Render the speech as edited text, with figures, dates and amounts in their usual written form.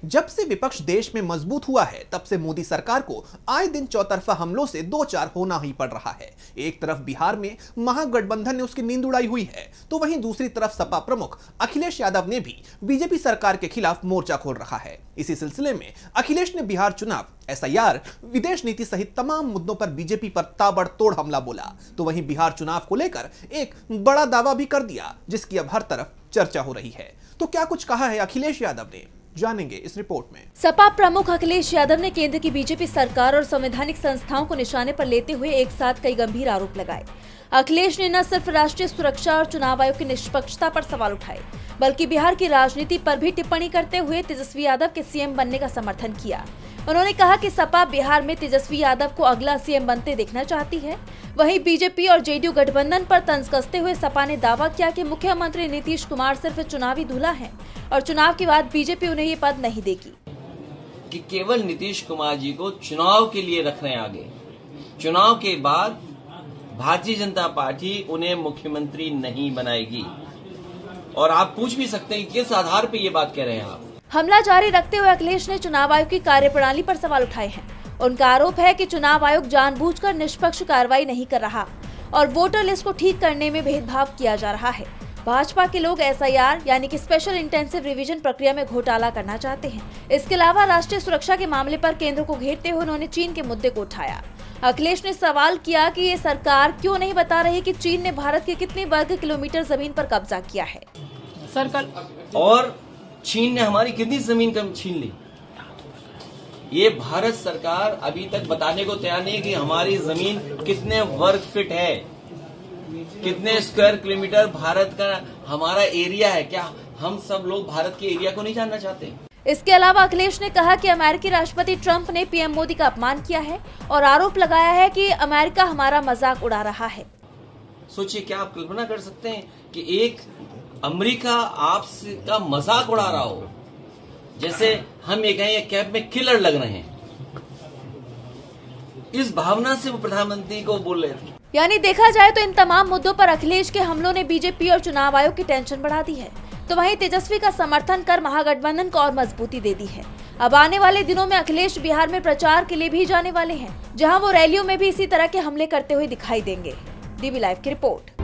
जब से विपक्ष देश में मजबूत हुआ है तब से मोदी सरकार को आए दिन चौतरफा हमलों से दो चार होना ही पड़ रहा है। एक तरफ बिहार में महागठबंधन ने उसकी नींद उड़ाई हुई है, तो वहीं दूसरी तरफ सपा प्रमुख अखिलेश यादव ने भी बीजेपी सरकार के खिलाफ मोर्चा खोल रखा है। इसी सिलसिले में अखिलेश ने बिहार चुनाव, SIR, विदेश नीति सहित तमाम मुद्दों पर बीजेपी पर ताबड़तोड़ हमला बोला, तो वहीं बिहार चुनाव को लेकर एक बड़ा दावा भी कर दिया, जिसकी अब हर तरफ चर्चा हो रही है। तो क्या कुछ कहा है अखिलेश यादव ने, जानेंगे इस रिपोर्ट में। सपा प्रमुख अखिलेश यादव ने केंद्र की बीजेपी सरकार और संवैधानिक संस्थाओं को निशाने पर लेते हुए एक साथ कई गंभीर आरोप लगाए। अखिलेश ने न सिर्फ राष्ट्रीय सुरक्षा और चुनाव आयोग की निष्पक्षता पर सवाल उठाए, बल्कि बिहार की राजनीति पर भी टिप्पणी करते हुए तेजस्वी यादव के CM बनने का समर्थन किया। उन्होंने कहा कि सपा बिहार में तेजस्वी यादव को अगला CM बनते देखना चाहती है। वहीं बीजेपी और JDU गठबंधन पर तंज कसते हुए सपा ने दावा किया कि मुख्यमंत्री नीतीश कुमार सिर्फ चुनावी दूल्हा हैं और चुनाव के बाद बीजेपी उन्हें ये पद नहीं देगी। कि केवल नीतीश कुमार जी को चुनाव के लिए रख रहे हैं आगे, चुनाव के बाद भारतीय जनता पार्टी उन्हें मुख्यमंत्री नहीं बनाएगी। और आप पूछ भी सकते हैं किस आधार पर ये बात कह रहे हैं आप। हमला जारी रखते हुए अखिलेश ने चुनाव आयोग की कार्यप्रणाली पर सवाल उठाए हैं। उनका आरोप है कि चुनाव आयोग जानबूझकर निष्पक्ष कार्रवाई नहीं कर रहा और वोटर लिस्ट को ठीक करने में भेदभाव किया जा रहा है। भाजपा के लोग SIR यानी कि स्पेशल इंटेंसिव रिवीजन प्रक्रिया में घोटाला करना चाहते हैं। इसके अलावा राष्ट्रीय सुरक्षा के मामले पर केंद्र को घेरते हुए उन्होंने चीन के मुद्दे को उठाया। अखिलेश ने सवाल किया कि ये सरकार क्यों नहीं बता रही कि चीन ने भारत के कितने वर्ग किलोमीटर जमीन पर कब्जा किया है। और चीन ने हमारी कितनी जमीन कम छीन ली, ये भारत सरकार अभी तक बताने को तैयार नहीं है कि हमारी जमीन कितने वर्ग फीट है, कितने स्क्वायर किलोमीटर भारत का हमारा एरिया है। क्या हम सब लोग भारत के एरिया को नहीं जानना चाहते? इसके अलावा अखिलेश ने कहा कि अमेरिकी राष्ट्रपति ट्रंप ने PM मोदी का अपमान किया है और आरोप लगाया है कि अमेरिका हमारा मजाक उड़ा रहा है। सोचिए, क्या आप कल्पना कर सकते हैं कि एक अमेरिका आपका मजाक उड़ा रहा हो, जैसे हम ये कहें कैब में किलर लग रहे हैं। इस भावना से वो प्रधानमंत्री को बोल रहे थे। यानी देखा जाए तो इन तमाम मुद्दों पर अखिलेश के हमलों ने बीजेपी और चुनाव आयोग की टेंशन बढ़ा दी है, तो वहीं तेजस्वी का समर्थन कर महागठबंधन को और मजबूती दे दी है। अब आने वाले दिनों में अखिलेश बिहार में प्रचार के लिए भी जाने वाले हैं, जहां वो रैलियों में भी इसी तरह के हमले करते हुए दिखाई देंगे। DB लाइव की रिपोर्ट।